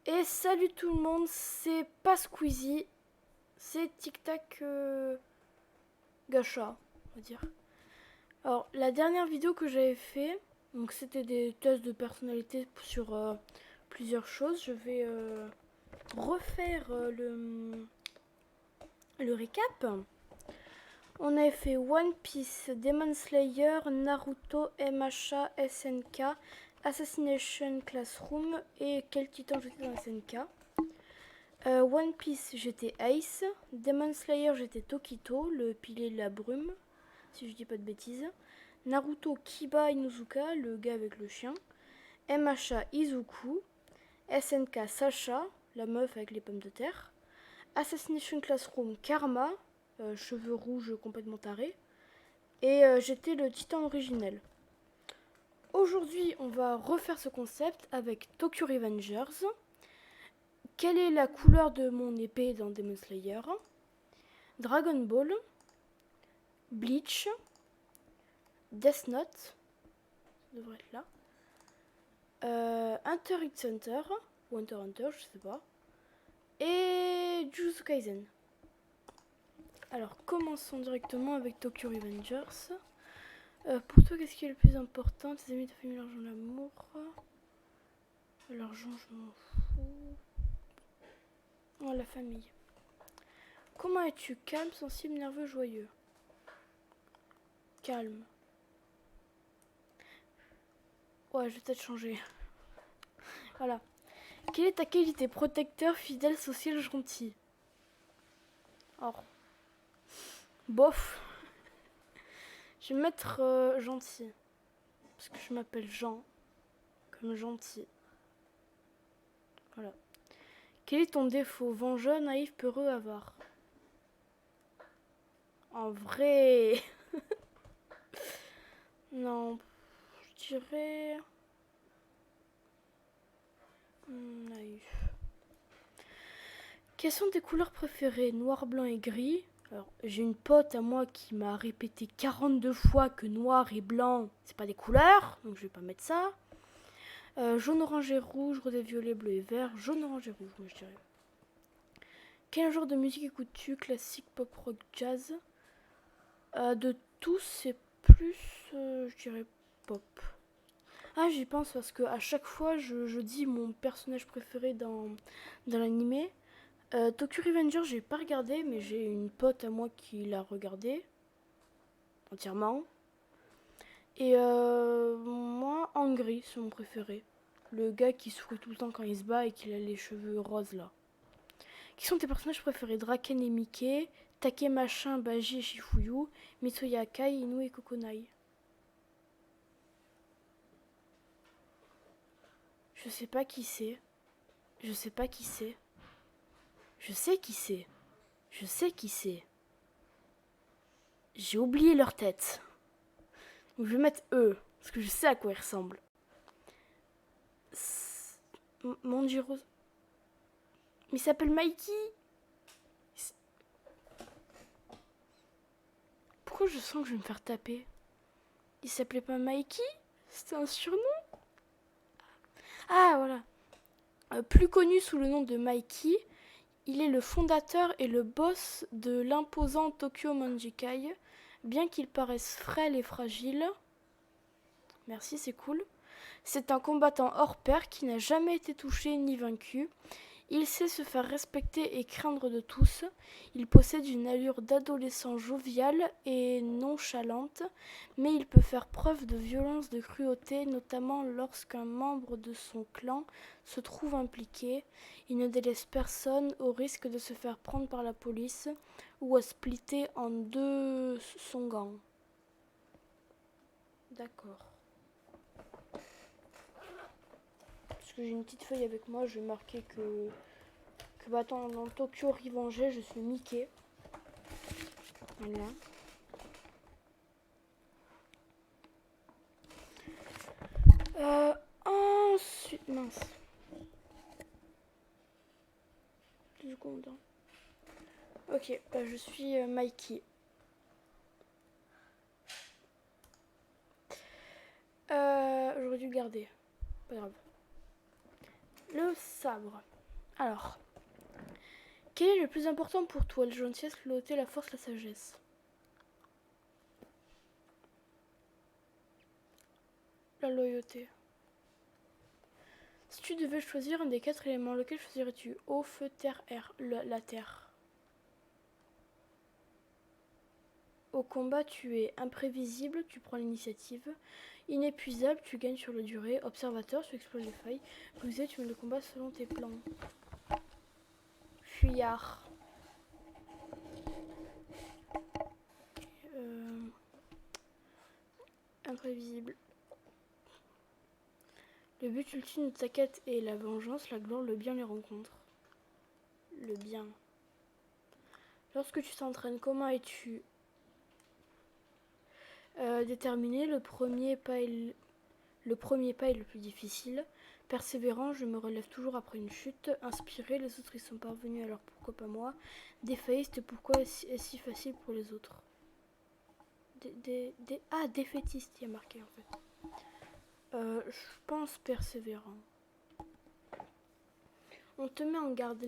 Et salut tout le monde, c'est pas Squeezie, c'est Tic Tac Gacha, on va dire. Alors, la dernière vidéo que j'avais fait, donc c'était des tests de personnalité sur plusieurs choses. Je vais refaire le récap. On avait fait One Piece, Demon Slayer, Naruto, MHA, SNK, Assassination Classroom et quel titan j'étais dans SNK. One Piece, j'étais Ace. Demon Slayer, j'étais Tokito, le pilier de la brume, si je dis pas de bêtises. Naruto, Kiba Inuzuka, le gars avec le chien. MHA, Izuku. SNK, Sacha, la meuf avec les pommes de terre. Assassination Classroom, Karma, cheveux rouges complètement tarés. Et j'étais le titan originel. Aujourd'hui, on va refaire ce concept avec Tokyo Revengers. Quelle est la couleur de mon épée dans Demon Slayer? Dragon Ball, Bleach, Death Note, ça devrait être là. Hunter x Hunter, ou Hunter x Hunter, je sais pas. Et Jujutsu Kaisen. Alors, commençons directement avec Tokyo Revengers. Pour toi, qu'est-ce qui est le plus important? Tes amis, ta famille, l'argent, l'amour. L'argent, je m'en fous. Oh, la famille. Comment es-tu? Calme, sensible, nerveux, joyeux? Calme. Ouais, je vais peut-être changer. Voilà. Quelle est ta qualité? Protecteur, fidèle, social, gentil? Or, bof. Je vais mettre gentil. Parce que je m'appelle Jean. Comme gentil. Voilà. Quel est ton défaut? Vengeur, naïf, peureux, avare? En vrai. Non. Je dirais. Naïf. Quelles sont tes couleurs préférées? Noir, blanc et gris. Alors, j'ai une pote à moi qui m'a répété 42 fois que noir et blanc, c'est pas des couleurs, donc je vais pas mettre ça. Jaune, orange et rouge, rose et violet, bleu et vert. Jaune, orange et rouge, moi je dirais. Quel genre de musique écoutes-tu? Classique, pop, rock, jazz? De tous, c'est plus, je dirais, pop. Ah, j'y pense parce que à chaque fois, je dis mon personnage préféré dans l'animé. Tokyo Revenger, j'ai pas regardé, mais j'ai une pote à moi qui l'a regardé entièrement. Et moi, Angry, c'est mon préféré. Le gars qui sourit tout le temps quand il se bat et qui a les cheveux roses là. Qui sont tes personnages préférés? Draken et Mickey, Take Machin, Baji et Shifuyu, Mitsuya Kai, Inu et Kokonai. Je sais pas qui c'est. Je sais pas qui c'est. Je sais qui c'est. Je sais qui c'est. J'ai oublié leur tête. Donc je vais mettre eux, parce que je sais à quoi ils ressemblent. Manjiro. Mais il s'appelle Mikey. Pourquoi je sens que je vais me faire taper? Il s'appelait pas Mikey? C'était un surnom? Ah voilà. Plus connu sous le nom de Mikey, il est le fondateur et le boss de l'imposant Tokyo Manjikai. Bien qu'il paraisse frêle et fragile, merci, c'est cool, c'est un combattant hors pair qui n'a jamais été touché ni vaincu. Il sait se faire respecter et craindre de tous. Il possède une allure d'adolescent jovial et nonchalante, mais il peut faire preuve de violence, de cruauté, notamment lorsqu'un membre de son clan se trouve impliqué. Il ne délaisse personne au risque de se faire prendre par la police ou à splitter en deux son gang. D'accord. Parce que j'ai une petite feuille avec moi, je vais marquer que dans Tokyo Revenger, je suis Mickey. Voilà. Ensuite, mince. 2 secondes. Ok, je suis Mikey. J'aurais dû le garder. Pas grave. Le sabre. Alors, quel est le plus important pour toi? La gentillesse, l'autorité, la force, la sagesse? La loyauté. Si tu devais choisir un des 4 éléments, lequel choisirais-tu? Eau, feu, terre, air. La terre. Au combat, tu es imprévisible, tu prends l'initiative. Inépuisable, tu gagnes sur la durée. Observateur, tu explores les failles. Rusé, tu mènes le combat selon tes plans. Fuyard. Imprévisible. Le but ultime de ta quête est la vengeance, la gloire, le bien les rencontres. Le bien. Lorsque tu t'entraînes, comment es-tu déterminé? Le premier pas est le plus difficile. Persévérant, je me relève toujours après une chute. Inspiré, les autres y sont parvenus, alors pourquoi pas moi? Défailliste, pourquoi est-ce si facile pour les autres? Défaitiste, il y a marqué en fait. Je pense persévérant. On te met en garde.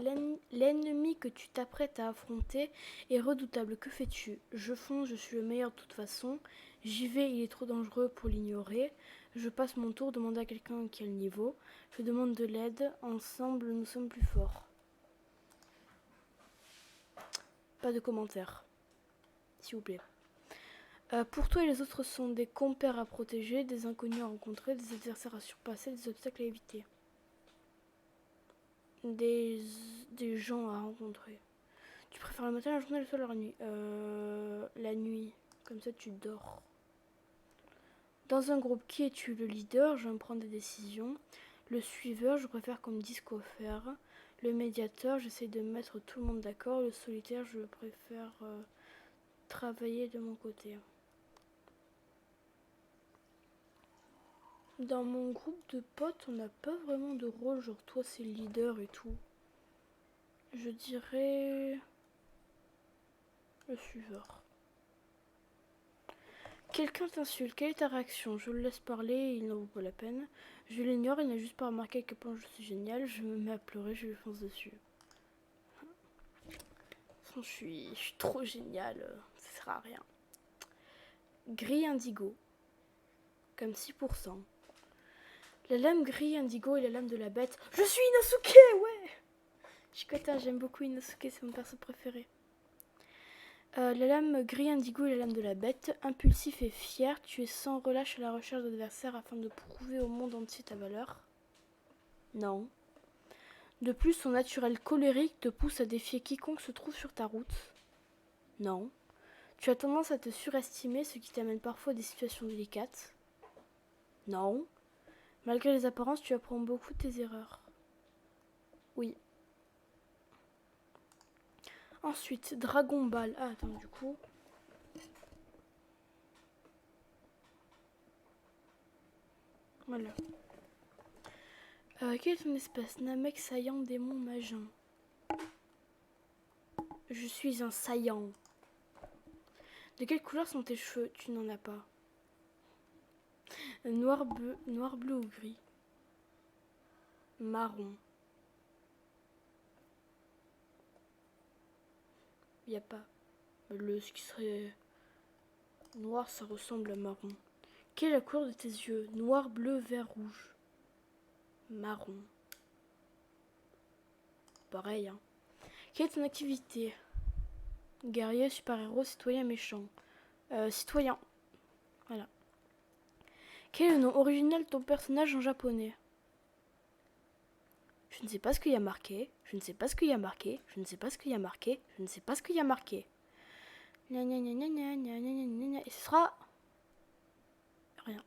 L'ennemi que tu t'apprêtes à affronter est redoutable. Que fais-tu? Je fonce, je suis le meilleur de toute façon. J'y vais, il est trop dangereux pour l'ignorer. Je passe mon tour, demande à quelqu'un qui a le niveau. Je demande de l'aide. Ensemble, nous sommes plus forts. Pas de commentaires, s'il vous plaît. Pour toi et les autres sont des compères à protéger, des inconnus à rencontrer, des adversaires à surpasser, des obstacles à éviter. Des gens à rencontrer. Tu préfères le matin, la journée, le soir, la nuit? La nuit. Comme ça, tu dors. Dans un groupe, qui es-tu? Le leader, je vais me prendre des décisions. Le suiveur, je préfère qu'on me dise quoi faire. Le médiateur, j'essaie de mettre tout le monde d'accord. Le solitaire, je préfère travailler de mon côté. Dans mon groupe de potes, on n'a pas vraiment de rôle. Genre, toi, c'est le leader et tout. Je dirais le suiveur. Quelqu'un t'insulte, quelle est ta réaction? Je le laisse parler, il n'en vaut pas la peine. Je l'ignore, il n'a juste pas remarqué à quel point je suis génial. Je me mets à pleurer, je lui fonce dessus. Je suis trop génial, ça sert à rien. Gris indigo, comme 6%. La lame gris indigo est la lame de la bête. Je suis Inosuke, ouais. Chikota, j'aime beaucoup Inosuke, c'est mon perso préféré. La lame gris indigo est la lame de la bête. Impulsif et fier, tu es sans relâche à la recherche d'adversaires afin de prouver au monde entier ta valeur. Non. De plus, son naturel colérique te pousse à défier quiconque se trouve sur ta route. Non. Tu as tendance à te surestimer, ce qui t'amène parfois à des situations délicates. Non. Malgré les apparences, tu apprends beaucoup de tes erreurs. Oui. Ensuite, Dragon Ball. Ah, attends, du coup... Voilà. Quelle est ton espèce? Namek, saillant, démon, magin. Je suis un saillant. De quelle couleur sont tes cheveux? Tu n'en as pas. Noir, bleu ou gris? Marron. Il n'y a pas. Ce qui serait noir, ça ressemble à marron. Quelle est la couleur de tes yeux? Noir, bleu, vert, rouge. Marron. Pareil, hein. Quelle est ton activité? Guerrier, super-héros, citoyen, méchant. Citoyen. Voilà. Quel est le nom original de ton personnage en japonais? Je ne sais pas ce qu'il y a marqué. Je ne sais pas ce qu'il y a marqué. Je ne sais pas ce qu'il y a marqué. Je ne sais pas ce qu'il y a marqué. Gna gna gna gna gna gna gna gna gna. Et ce sera... rien.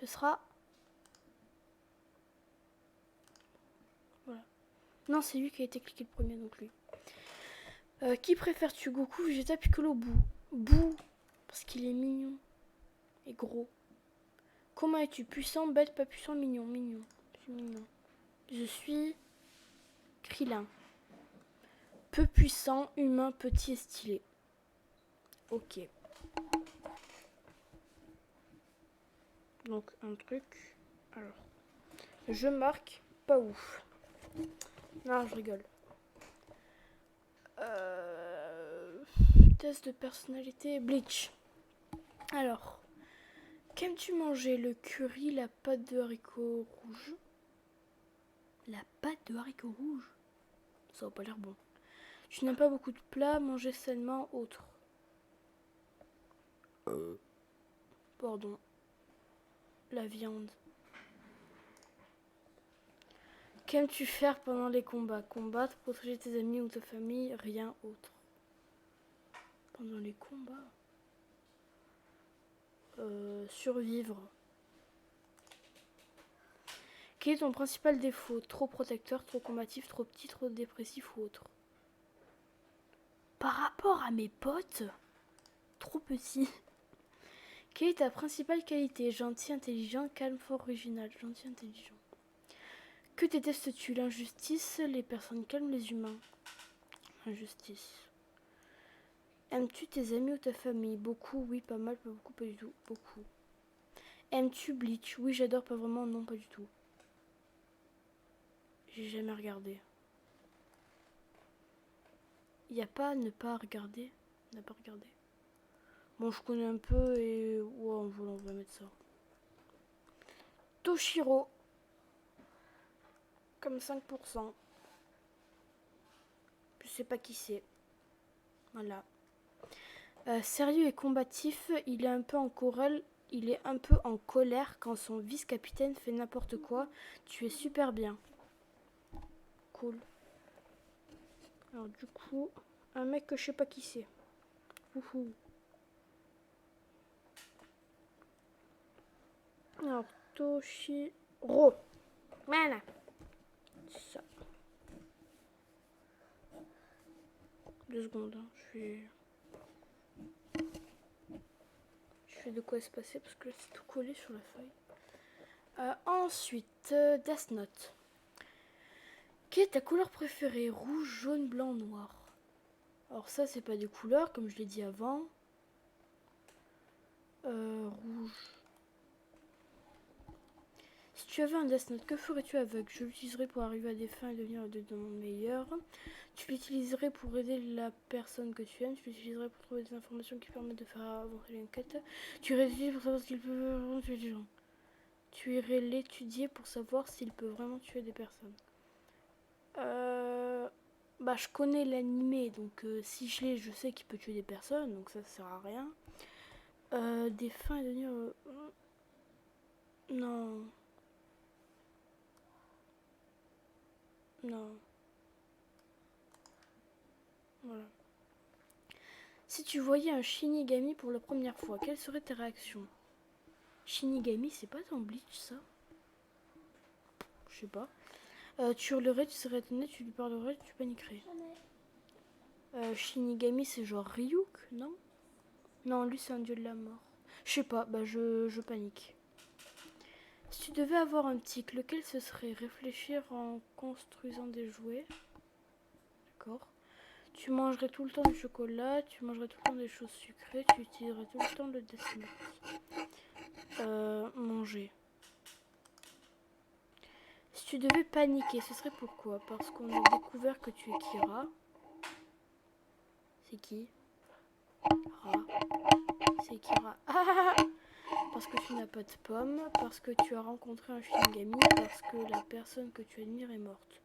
Ce sera... Voilà. Non, c'est lui qui a été cliqué le premier, donc lui. Qui préfères-tu, Goku, Vegeta, Piccolo, Boo? Boo, parce qu'il est mignon et gros. Comment es-tu? Puissant, bête, pas puissant, mignon, mignon. Je suis mignon. Je suis Krillin. Peu puissant, humain, petit et stylé. Ok. Donc un truc. Alors, je marque pas ouf. Non, je rigole. Test de personnalité, Bleach. Alors, qu'aimes-tu manger? Le curry, la pâte de haricots rouges? La pâte de haricots rouges? Ça n'a pas l'air bon. Tu n'aimes pas beaucoup de plats, manger sainement, autre. Pardon. La viande. Qu'aimes-tu faire pendant les combats? Combattre, protéger tes amis ou ta famille, rien autre. Pendant les combats. Survivre. Quel est ton principal défaut? Trop protecteur, trop combatif, trop petit, trop dépressif ou autre? Par rapport à mes potes, trop petit. Quelle est ta principale qualité? Gentil, intelligent, calme, fort, original. Gentil, intelligent. Que détestes-tu? L'injustice, les personnes calmes, les humains. Injustice. Aimes-tu tes amis ou ta famille? Beaucoup, oui, pas mal, pas beaucoup, pas du tout. Beaucoup. Aimes-tu Bleach? Oui, j'adore, pas vraiment, non, pas du tout. J'ai jamais regardé. Il n'y a pas à ne pas regarder. Ne pas regarder. Bon, je connais un peu et... Ouais, on va mettre ça. Toshiro. Comme 5%. Je sais pas qui c'est. Voilà. Sérieux et combatif, il est un peu en chorale. Il est un peu en colère quand son vice-capitaine fait n'importe quoi. Tu es super bien. Cool. Alors du coup, un mec que je sais pas qui c'est. Ouhou. Alors, Toshiro. Voilà. Ça. 2 secondes. Hein. Je fais de quoi se passer parce que c'est tout collé sur la feuille. Ensuite, Death Note. Quelle est ta couleur préférée? Rouge, jaune, blanc, noir. Alors ça, c'est pas des couleurs, comme je l'ai dit avant. Rouge. Si tu avais un Death Note, que ferais-tu avec? Je l'utiliserais pour arriver à des fins et devenir un monde meilleur. Tu l'utiliserais pour aider la personne que tu aimes. Tu l'utiliserais pour trouver des informations qui permettent de faire avancer l'enquête. Tu irais l'étudier pour savoir s'il peut vraiment tuer des gens. Tu irais l'étudier pour savoir s'il peut vraiment tuer des personnes. Bah, je connais l'animé, donc si je l'ai, je sais qu'il peut tuer des personnes, donc ça sert à rien. Des fins et devenir... Non. Non. Voilà. Si tu voyais un Shinigami pour la première fois, quelles seraient tes réactions? Shinigami, c'est pas dans Bleach, ça? Je sais pas. Tu hurlerais, tu serais étonné, tu lui parlerais, tu paniquerais. Shinigami, c'est genre Ryuk, non? Non, lui, c'est un dieu de la mort. Je sais pas, bah je panique. Si tu devais avoir un tic, lequel ce serait? Réfléchir en construisant des jouets. D'accord. Tu mangerais tout le temps du chocolat, tu mangerais tout le temps des choses sucrées, tu utiliserais tout le temps le Death Note. Manger. Si tu devais paniquer, ce serait pourquoi? Parce qu'on a découvert que tu es Kira. C'est qui? Ra. C'est Kira. Ah, parce que tu n'as pas de pomme, parce que tu as rencontré un Shinigami, parce que la personne que tu admires est morte.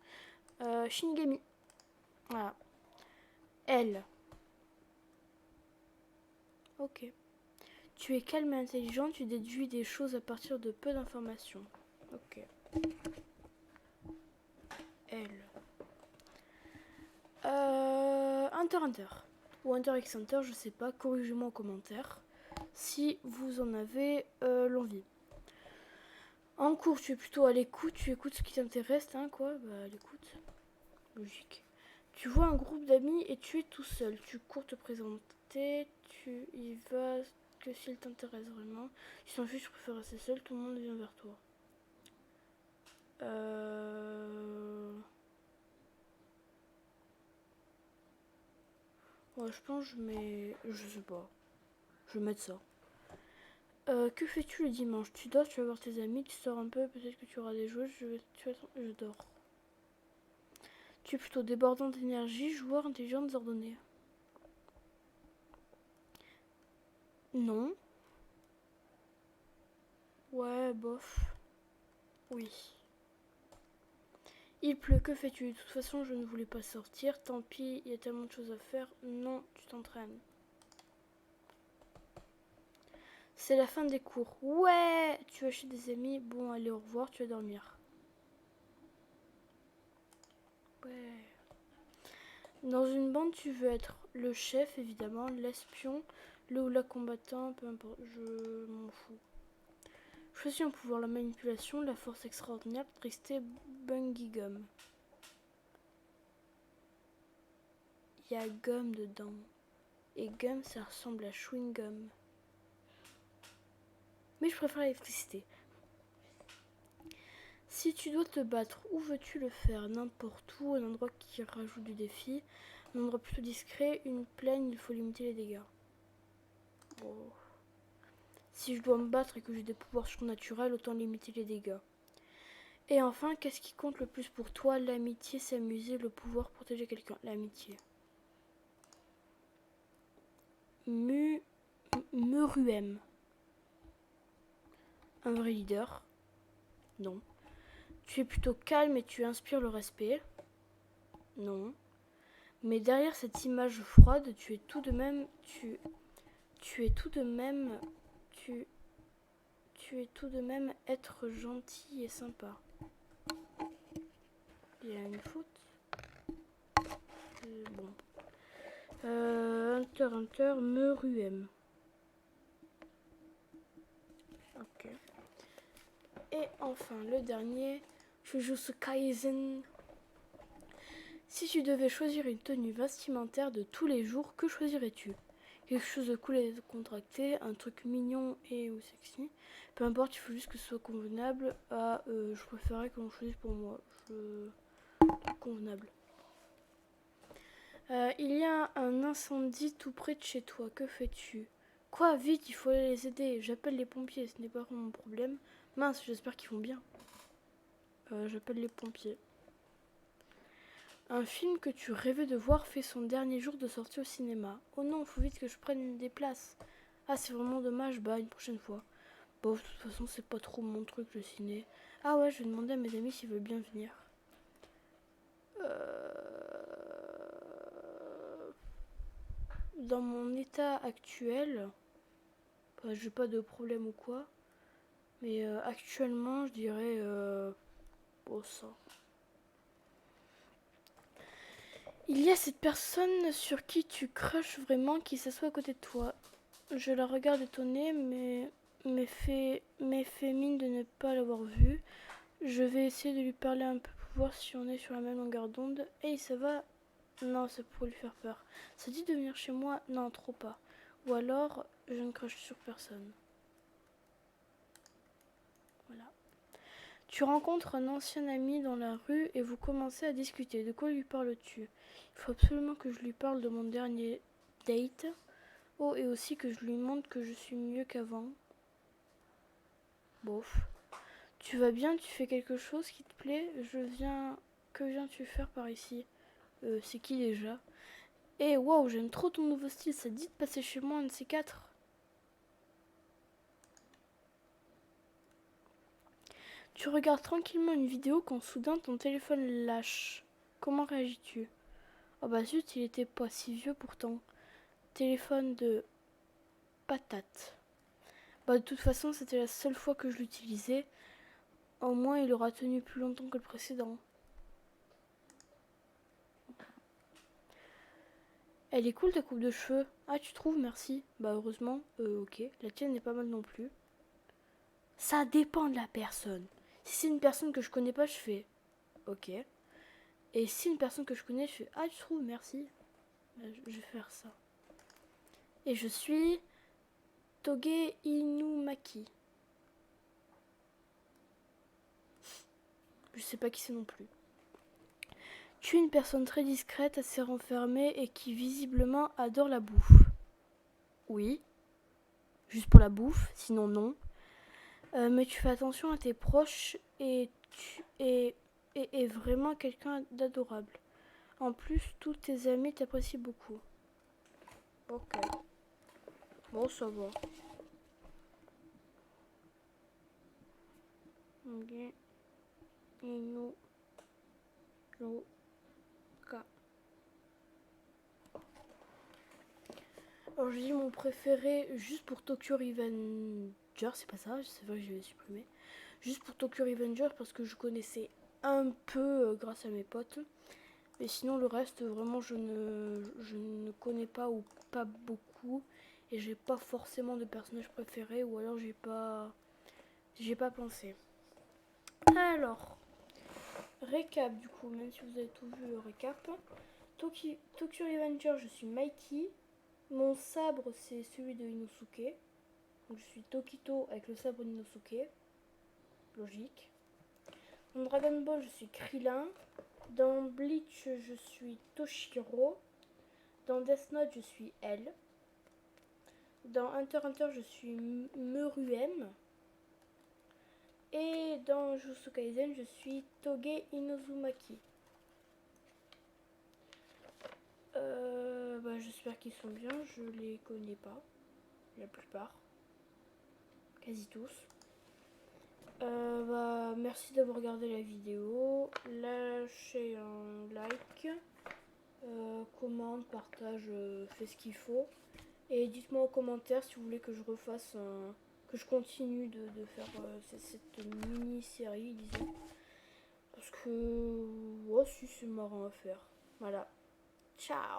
Shinigami. Voilà. Elle. Ok. Tu es calme et intelligent, tu déduis des choses à partir de peu d'informations. Ok. Elle. Hunter Hunter. Ou Hunter x Hunter, je sais pas, corrigez-moi en commentaire si vous en avez l'envie. En cours, tu es plutôt à l'écoute, tu écoutes ce qui t'intéresse, hein, quoi, bah à l'écoute. Logique. Tu vois un groupe d'amis et tu es tout seul. Tu cours te présenter, tu y vas que s'il t'intéresse vraiment. Tu t'en fiches, tu préfères rester seul, tout le monde vient vers toi. Ouais, je pense que je mets... Je sais pas. Je vais mettre ça. Que fais-tu le dimanche? Tu dors, tu vas voir tes amis, tu sors un peu, peut-être que tu auras des jouets, je dors. Tu es plutôt débordant d'énergie, joueur, intelligent, désordonné. Non. Ouais, bof. Oui. Il pleut, que fais-tu? De toute façon, je ne voulais pas sortir. Tant pis, il y a tellement de choses à faire. Non, tu t'entraînes. C'est la fin des cours. Ouais, tu vas chez des amis. Bon, allez, au revoir, tu vas dormir. Ouais. Dans une bande, tu veux être le chef, évidemment, l'espion, le ou la combattant, peu importe, je m'en fous. Choisis un pouvoir, la manipulation, la force extraordinaire, Tristé, Bungy Gum. Il y a gum dedans. Et gum, ça ressemble à chewing gum. Mais je préfère l'électricité. Si tu dois te battre, où veux-tu le faire? N'importe où, un endroit qui rajoute du défi, un endroit plutôt discret, une plaine, il faut limiter les dégâts. Oh. Si je dois me battre et que j'ai des pouvoirs surnaturels, autant limiter les dégâts. Et enfin, qu'est-ce qui compte le plus pour toi? L'amitié, s'amuser, le pouvoir, protéger quelqu'un. L'amitié. Meruem. Un vrai leader? Non. Tu es plutôt calme et tu inspires le respect? Non. Mais derrière cette image froide, tu es tout de même... Tu es tout de même... Tu es tout de même être gentil et sympa. Il y a une faute. Bon. Hunter, Meruem. Ok. Et enfin, le dernier, Jujutsu Kaisen. Si tu devais choisir une tenue vestimentaire de tous les jours, que choisirais-tu? Quelque chose de cool et contracté, un truc mignon et ou sexy. Peu importe, il faut juste que ce soit convenable. Je préférerais qu'on choisisse pour moi. Convenable. Il y a un incendie tout près de chez toi. Que fais-tu? Quoi? Vite, il faut aller les aider. J'appelle les pompiers, ce n'est pas vraiment mon problème. Mince, j'espère qu'ils vont bien. J'appelle les pompiers. Un film que tu rêvais de voir fait son dernier jour de sortie au cinéma. Oh non, faut vite que je prenne des places. Ah, c'est vraiment dommage, bah une prochaine fois. Bon, de toute façon, c'est pas trop mon truc le ciné. Ah ouais, je vais demander à mes amis s'ils veulent bien venir. Dans mon état actuel, bah, j'ai pas de problème ou quoi. Mais actuellement, je dirais... oh ça. Il y a cette personne sur qui tu crushes vraiment qui s'assoit à côté de toi. Je la regarde étonnée, mais fait mine de ne pas l'avoir vue. Je vais essayer de lui parler un peu pour voir si on est sur la même longueur d'onde. Hey, ça va? Non, ça pourrait lui faire peur. Ça dit de venir chez moi? Non, trop pas. Ou alors, je ne crache sur personne. Voilà. Tu rencontres un ancien ami dans la rue et vous commencez à discuter. De quoi lui parles-tu? Il faut absolument que je lui parle de mon dernier date. Oh, et aussi que je lui montre que je suis mieux qu'avant. Bof. Tu vas bien? Tu fais quelque chose qui te plaît? Que viens-tu faire par ici? C'est qui déjà? Eh, wow, j'aime trop ton nouveau style. Ça te dit de passer chez moi un de ces quatre? Tu regardes tranquillement une vidéo quand soudain ton téléphone lâche. Comment réagis-tu? Oh bah zut, il était pas si vieux pourtant. Téléphone de patate. Bah de toute façon, c'était la seule fois que je l'utilisais. Au moins, il aura tenu plus longtemps que le précédent. Elle est cool ta coupe de cheveux. Ah, tu trouves? Merci. Bah heureusement. Ok. La tienne est pas mal non plus. Ça dépend de la personne. Si c'est une personne que je connais pas, je fais ok. Et si c'est une personne que je connais, je fais ah, tu trouves? Merci. Bah, je vais faire ça. Et je suis Toge Inumaki. Je sais pas qui c'est non plus. Tu es une personne très discrète, assez renfermée et qui visiblement adore la bouffe. Oui. juste pour la bouffe, sinon non. Mais tu fais attention à tes proches et tu es vraiment quelqu'un d'adorable. En plus, tous tes amis t'apprécient beaucoup. Ok. Bon, ça va. Ok. Inu. Ka. Alors, je dis mon préféré juste pour Tokyo Revenger. C'est pas ça, c'est vrai que je vais supprimer. Juste pour Tokyo Revenger parce que je connaissais un peu grâce à mes potes. Mais sinon, le reste, vraiment, je ne connais pas ou pas beaucoup. Et j'ai pas forcément de personnage préféré ou alors j'ai pas pensé. Alors, récap du coup, même si vous avez tout vu, récap. Tokyo Revenger, je suis Mikey. Mon sabre, c'est celui de Inosuke. Donc, je suis Tokito avec le sabre d'Inosuke. Logique. Dans Dragon Ball, je suis Krillin. Dans Bleach, je suis Toshiro. Dans Death Note, je suis L. Dans Hunter x Hunter, je suis Meruem. Et dans Jujutsu Kaisen, je suis Toge Inozumaki. J'espère qu'ils sont bien. Je les connais pas. La plupart. Quasi tous. Merci d'avoir regardé la vidéo. Lâchez un like. Commente, partage, fais ce qu'il faut. Et dites-moi en commentaire si vous voulez que je refasse que je continue de faire cette mini-série, disons. Parce que, si c'est marrant à faire. Voilà. Ciao!